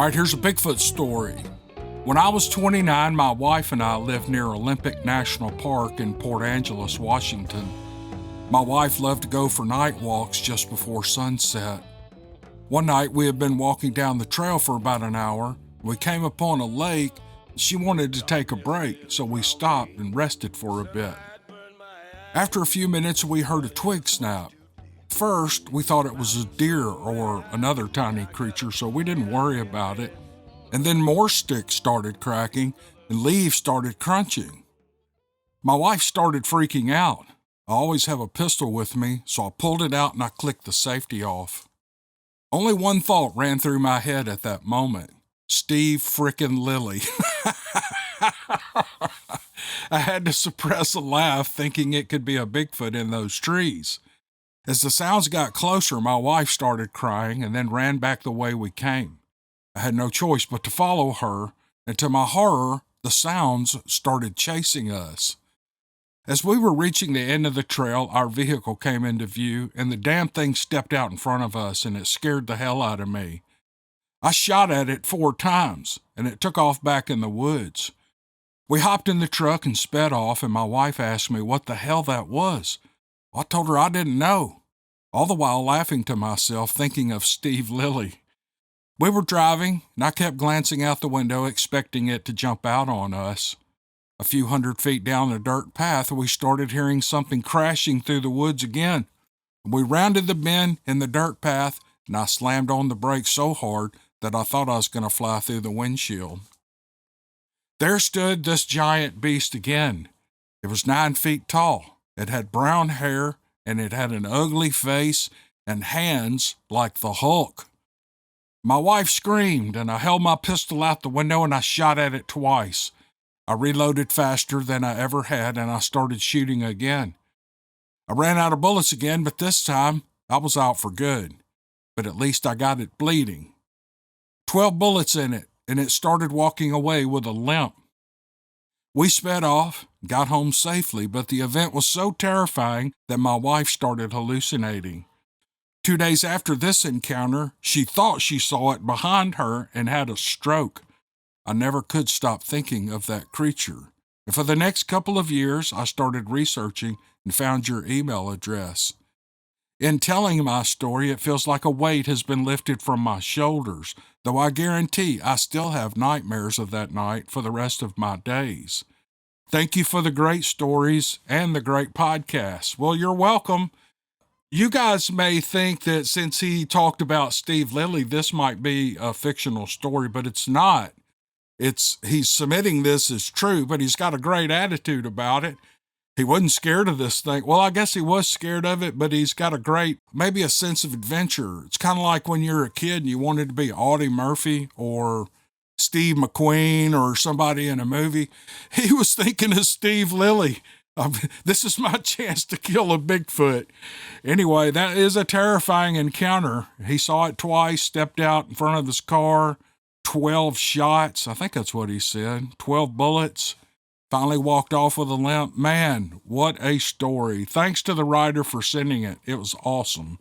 All right, here's a Bigfoot story. When I was 29, my wife and I lived near Olympic National Park in Port Angeles, Washington. My wife loved to go for night walks just before sunset. One night we had been walking down the trail for about an hour. We came upon a lake. She wanted to take a break, so we stopped and rested for a bit. After a few minutes, we heard a twig snap. First, we thought it was a deer or another tiny creature, so we didn't worry about it. And then more sticks started cracking and leaves started crunching. My wife started freaking out. I always have a pistol with me, so I pulled it out and I clicked the safety off. Only one thought ran through my head at that moment. Steve frickin' Lilly. I had to suppress a laugh thinking it could be a Bigfoot in those trees. As the sounds got closer, my wife started crying and then ran back the way we came. I had no choice but to follow her, and to my horror, the sounds started chasing us. As we were reaching the end of the trail, our vehicle came into view, and the damn thing stepped out in front of us, and it scared the hell out of me. I shot at it 4 times, and it took off back in the woods. We hopped in the truck and sped off, and my wife asked me what the hell that was. I told her I didn't know, all the while laughing to myself, thinking of Steve Lilly. We were driving, and I kept glancing out the window, expecting it to jump out on us. A few 100 feet down the dirt path, we started hearing something crashing through the woods again. We rounded the bend in the dirt path, and I slammed on the brakes so hard that I thought I was going to fly through the windshield. There stood this giant beast again. It was 9 feet tall. It had brown hair, and it had an ugly face and hands like the Hulk. My wife screamed, and I held my pistol out the window and I shot at it twice. I reloaded faster than I ever had, and I started shooting again. I ran out of bullets again, but this time I was out for good. But at least I got it bleeding. 12 bullets in it, and it started walking away with a limp. We sped off, got home safely, but the event was so terrifying that my wife started hallucinating. 2 days after this encounter, she thought she saw it behind her and had a stroke. I never could stop thinking of that creature. And for the next couple of years, I started researching and found your email address. In telling my story, it feels like a weight has been lifted from my shoulders, though I guarantee I still have nightmares of that night for the rest of my days. Thank you for the great stories and the great podcast. Well, you're welcome. You guys may think that since he talked about Steve Lilly, this might be a fictional story, but it's not. He's submitting this as true, but he's got a great attitude about it. He wasn't scared of this thing. Well, I guess he was scared of it, but he's got maybe a sense of adventure. It's kind of like when you're a kid and you wanted to be Audie Murphy or Steve McQueen or somebody in a movie. He was thinking of Steve Lilly. This is my chance to kill a Bigfoot. Anyway, that is a terrifying encounter. He saw it twice, stepped out in front of his car, 12 shots. I think that's what he said. 12 bullets. Finally walked off with a limp. Man, what a story. Thanks to the writer for sending it. It was awesome.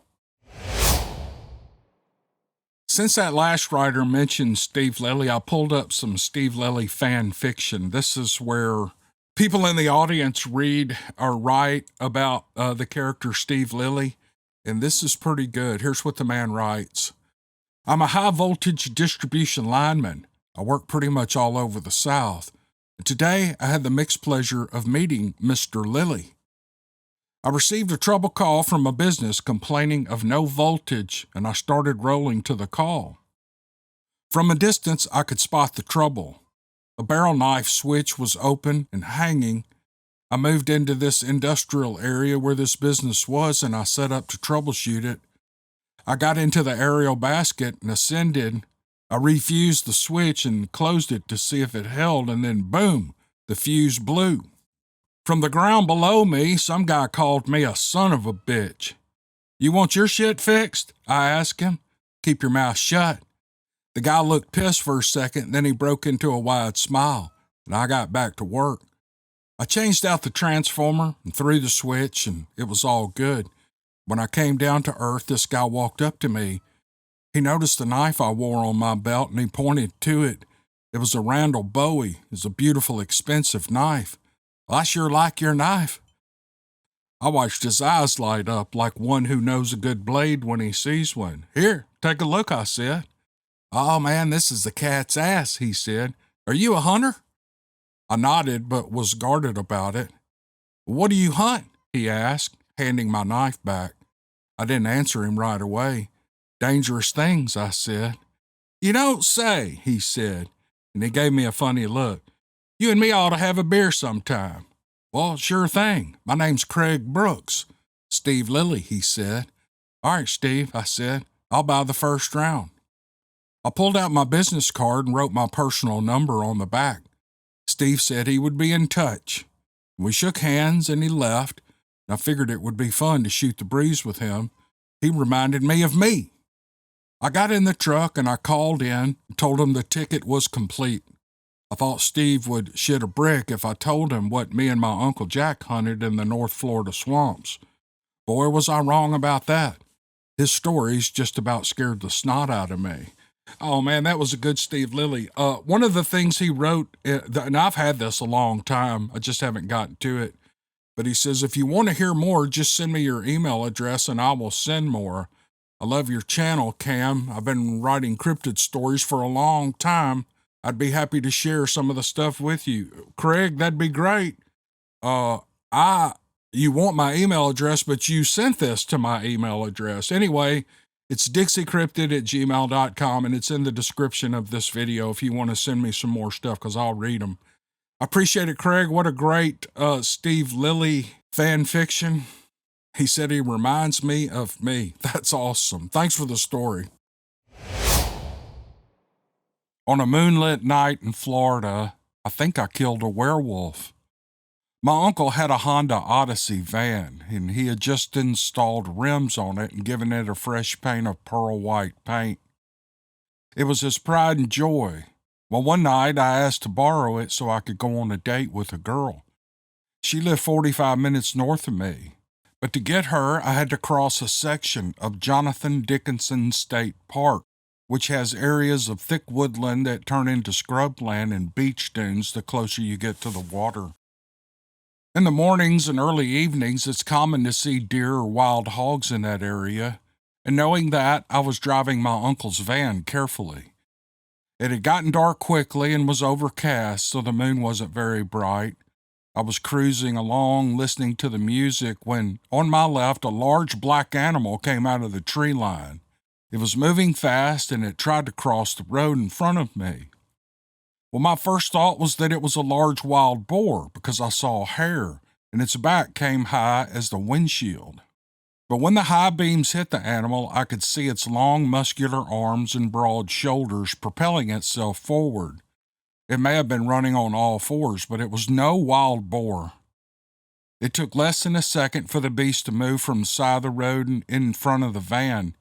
Since that last writer mentioned Steve Lilly, I pulled up some Steve Lilly fan fiction. This is where people in the audience read or write about the character Steve Lilly, and this is pretty good. Here's what the man writes. I'm a high-voltage distribution lineman. I work pretty much all over the South. Today, I had the mixed pleasure of meeting Mr. Lilly. I received a trouble call from a business complaining of no voltage, and I started rolling to the call. From a distance, I could spot the trouble. A barrel knife switch was open and hanging. I moved into this industrial area where this business was, and I set up to troubleshoot it. I got into the aerial basket and ascended. I refused the switch and closed it to see if it held, and then boom, the fuse blew. From the ground below me, some guy called me a son of a bitch. You want your shit fixed? I asked him. Keep your mouth shut. The guy looked pissed for a second, then he broke into a wide smile, and I got back to work. I changed out the transformer and threw the switch, and it was all good. When I came down to earth, this guy walked up to me. He noticed the knife I wore on my belt and he pointed to it. It was a Randall Bowie. It was a beautiful, expensive knife. "I sure like your knife." I watched his eyes light up like one who knows a good blade when he sees one. "Here, take a look," I said. "Oh man, this is a cat's ass," he said. "Are you a hunter?" I nodded but was guarded about it. "What do you hunt?" he asked, handing my knife back. I didn't answer him right away. "Dangerous things," I said. "You don't say," he said, and he gave me a funny look. "You and me ought to have a beer sometime." "Well, sure thing. My name's Craig Brooks." "Steve Lilly," he said. "All right, Steve," I said. "I'll buy the first round." I pulled out my business card and wrote my personal number on the back. Steve said he would be in touch. We shook hands and he left. I figured it would be fun to shoot the breeze with him. He reminded me of me. I got in the truck and I called in and told him the ticket was complete. I thought Steve would shit a brick if I told him what me and my Uncle Jack hunted in the North Florida swamps. Boy, was I wrong about that. His stories just about scared the snot out of me. Oh man, that was a good Steve Lilly. One of the things he wrote, and I've had this a long time, I just haven't gotten to it, but he says, "If you want to hear more, just send me your email address and I will send more. I love your channel, Cam. I've been writing cryptid stories for a long time. I'd be happy to share some of the stuff with you." Craig, that'd be great. You want my email address, but you sent this to my email address. Anyway, it's dixiecryptid@gmail.com, and it's in the description of this video if you want to send me some more stuff, because I'll read them. I appreciate it, Craig. What a great Steve Lilly fan fiction. He said he reminds me of me. That's awesome. Thanks for the story. On a moonlit night in Florida, I think I killed a werewolf. My uncle had a Honda Odyssey van, and he had just installed rims on it and given it a fresh paint of pearl white paint. It was his pride and joy. Well, one night I asked to borrow it so I could go on a date with a girl. She lived 45 minutes north of me, but to get her, I had to cross a section of Jonathan Dickinson State Park, which has areas of thick woodland that turn into scrubland and beach dunes the closer you get to the water. In the mornings and early evenings, it's common to see deer or wild hogs in that area, and knowing that, I was driving my uncle's van carefully. It had gotten dark quickly and was overcast, so the moon wasn't very bright. I was cruising along, listening to the music, when, on my left, a large black animal came out of the tree line. It was moving fast, and it tried to cross the road in front of me. Well, my first thought was that it was a large wild boar because I saw hair, and its back came high as the windshield. But when the high beams hit the animal, I could see its long, muscular arms and broad shoulders propelling itself forward. It may have been running on all fours, but it was no wild boar. It took less than a second for the beast to move from the side of the road and in front of the van,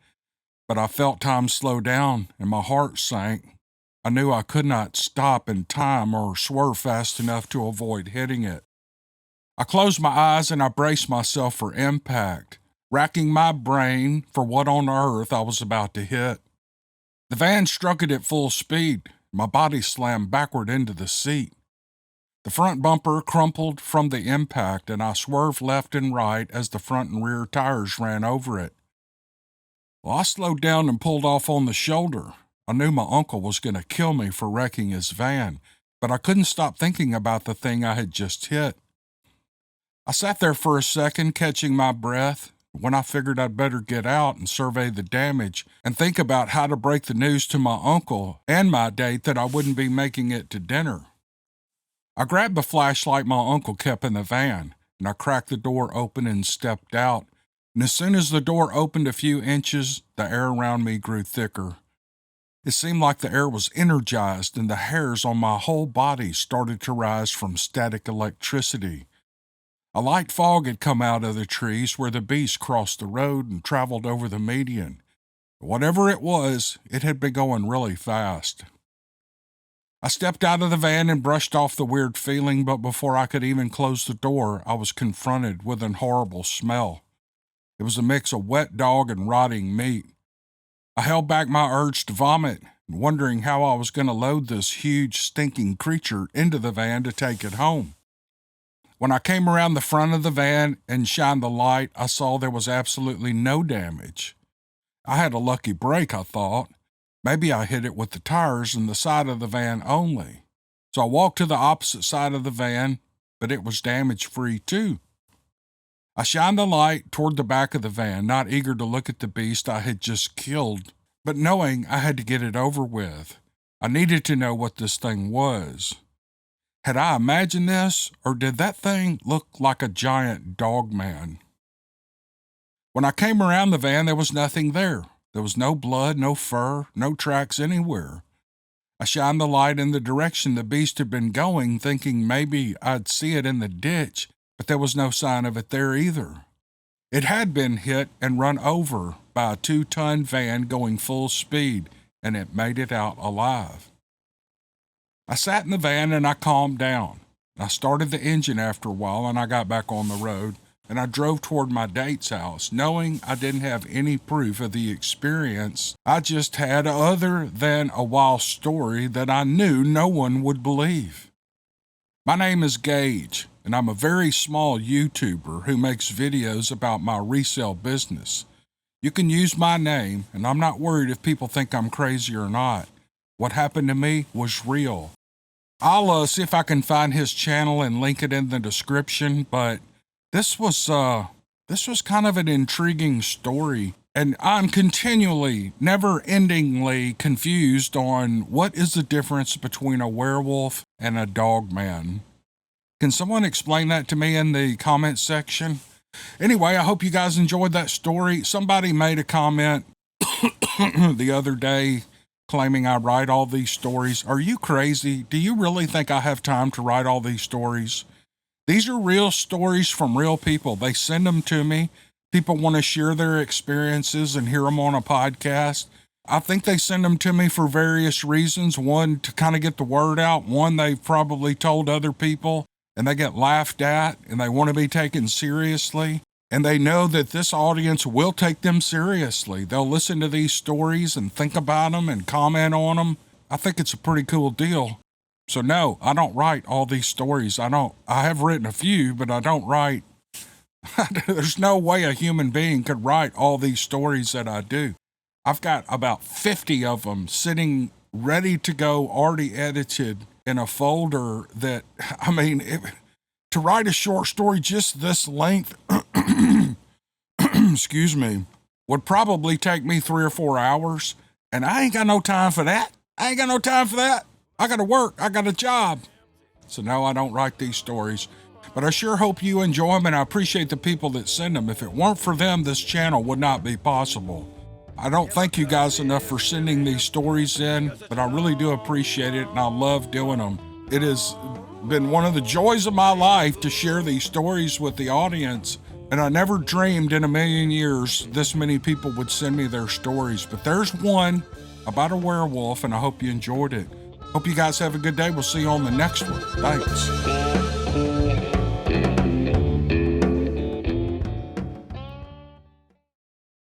but I felt time slow down and my heart sank. I knew I could not stop in time or swerve fast enough to avoid hitting it. I closed my eyes and I braced myself for impact, racking my brain for what on earth I was about to hit. The van struck it at full speed. My body slammed backward into the seat. The front bumper crumpled from the impact, and I swerved left and right as the front and rear tires ran over it. Well, I slowed down and pulled off on the shoulder. I knew my uncle was going to kill me for wrecking his van, but I couldn't stop thinking about the thing I had just hit. I sat there for a second, catching my breath, when I figured I'd better get out and survey the damage and think about how to break the news to my uncle and my date that I wouldn't be making it to dinner. I grabbed the flashlight my uncle kept in the van, and I cracked the door open and stepped out, and as soon as the door opened a few inches, the air around me grew thicker. It seemed like the air was energized and the hairs on my whole body started to rise from static electricity. A light fog had come out of the trees where the beast crossed the road and traveled over the median. Whatever it was, it had been going really fast. I stepped out of the van and brushed off the weird feeling, but before I could even close the door, I was confronted with an horrible smell. It was a mix of wet dog and rotting meat. I held back my urge to vomit, wondering how I was going to load this huge, stinking creature into the van to take it home. When I came around the front of the van and shined the light, I saw there was absolutely no damage. I had a lucky break, I thought. Maybe I hit it with the tires and the side of the van only. So I walked to the opposite side of the van, but it was damage-free too. I shined the light toward the back of the van, not eager to look at the beast I had just killed, but knowing I had to get it over with. I needed to know what this thing was. Had I imagined this, or did that thing look like a giant dog man? When I came around the van, there was nothing there. There was no blood, no fur, no tracks anywhere. I shined the light in the direction the beast had been going, thinking maybe I'd see it in the ditch, but there was no sign of it there either. It had been hit and run over by a 2-ton van going full speed, and it made it out alive. I sat in the van and I calmed down. I started the engine after a while and I got back on the road, and I drove toward my date's house, knowing I didn't have any proof of the experience I just had other than a wild story that I knew no one would believe. My name is Gage, and I'm a very small YouTuber who makes videos about my resale business. You can use my name, and I'm not worried if people think I'm crazy or not. What happened to me was real. I'll see if I can find his channel and link it in the description, but this was kind of an intriguing story, and I'm continually, never-endingly confused on what is the difference between a werewolf and a dog man. Can someone explain that to me in the comments section? Anyway, I hope you guys enjoyed that story. Somebody made a comment the other day claiming I write all these stories. Are you crazy? Do you really think I have time to write all these stories? These are real stories from real people. They send them to me. People want to share their experiences and hear them on a podcast. I think they send them to me for various reasons. One, to kind of get the word out. One, they've probably told other people and they get laughed at and they want to be taken seriously. And they know that this audience will take them seriously. They'll listen to these stories and think about them and comment on them. I think it's a pretty cool deal. So no, I don't write all these stories. I have written a few, but I don't write. There's no way a human being could write all these stories that I do. I've got about 50 of them sitting ready to go, already edited in a folder that, to write a short story just this length, excuse me, would probably take me 3 or 4 hours, and I ain't got no time for that. I got to work. I got a job. So no, I don't write these stories, but I sure hope you enjoy them, and I appreciate the people that send them. If it weren't for them, this channel would not be possible. I don't thank you guys enough for sending these stories in, but I really do appreciate it, and I love doing them. It has been one of the joys of my life to share these stories with the audience, and I never dreamed in a million years this many people would send me their stories. But there's one about a werewolf, and I hope you enjoyed it. Hope you guys have a good day. We'll see you on the next one. Thanks.